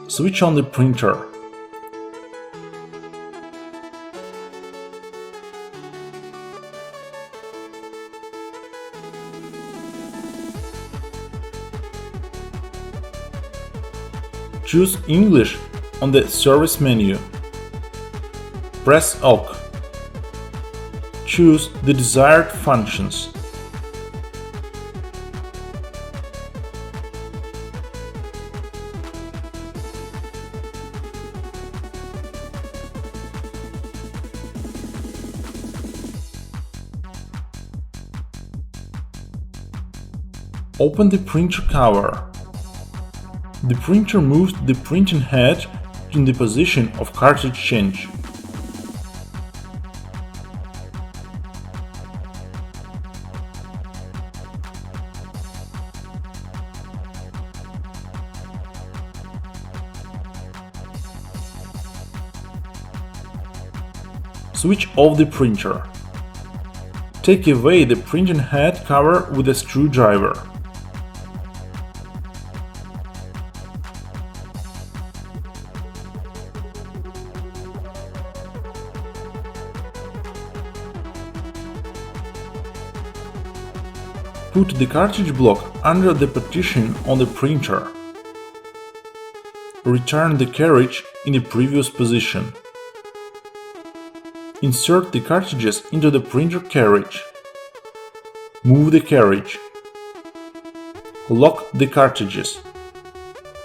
Switch on the printer. Choose English on the service menu. Press OK. Choose the desired functions. Open the printer cover. The printer moves the printing head in the position of cartridge change. Switch off the printer. Take away the printing head cover with a screwdriver. Put the cartridge block under the partition on the printer. Return the cartridge in the previous position. Insert the cartridges into the printer cartridge. Move the cartridge. Lock the cartridges.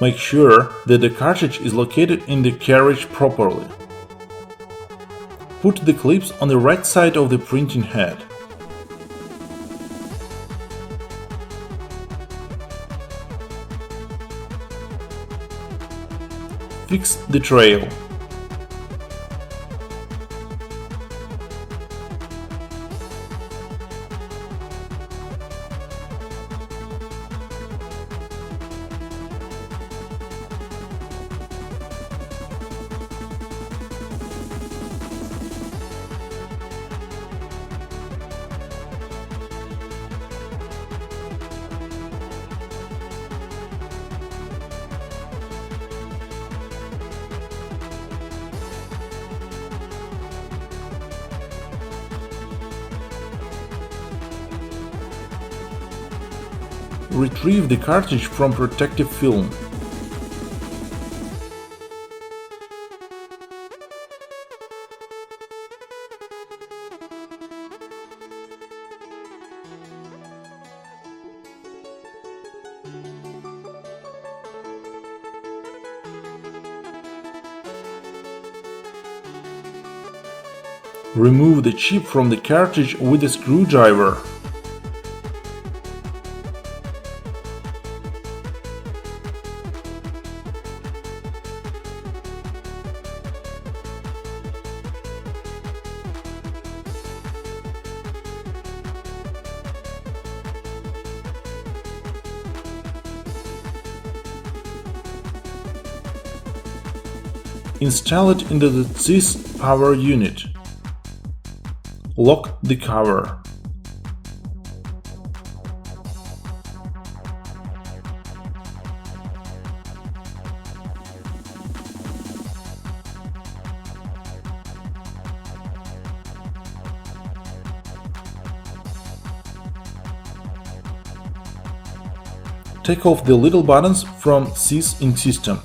Make sure that the cartridge is located in the cartridge properly. Put the clips on the right side of the printing head. Fix the trail. Retrieve the cartridge from protective film. Remove the chip from the cartridge with a screwdriver. Install it into the CISS power unit. Lock the cover. Take off the little buttons from CISS ink system.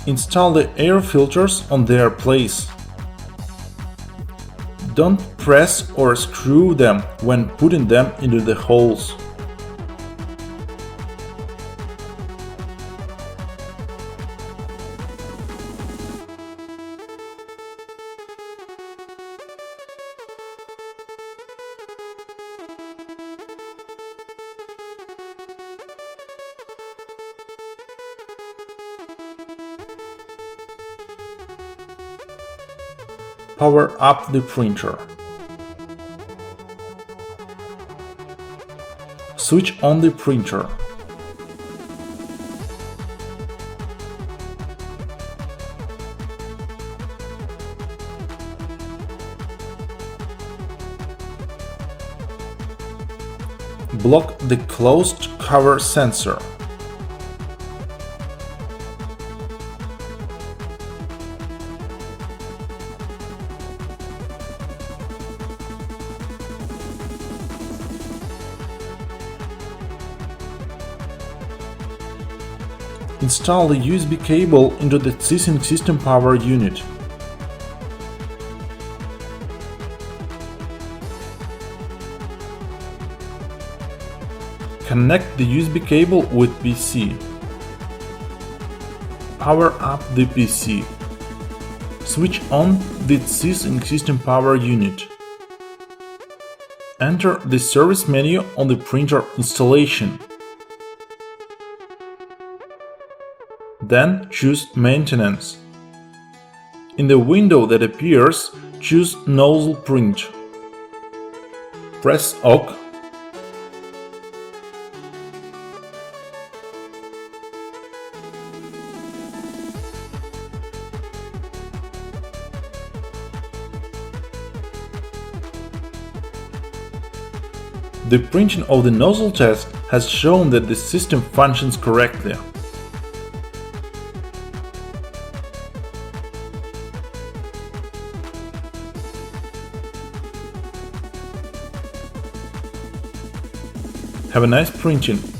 Install the air filters on their place. Don't press or screw them when putting them into the holes. Power up the printer. Switch on the printer. Block the closed cover sensor. Install the USB cable into the CISS ink system power unit. Connect the USB cable with PC. Power up the PC. Switch on the CISS ink system power unit. Enter the service menu on the printer installation. Then choose Maintenance. In the window that appears, choose Nozzle Print. Press OK. The printing of the nozzle test has shown that the system functions correctly. Have a nice printing!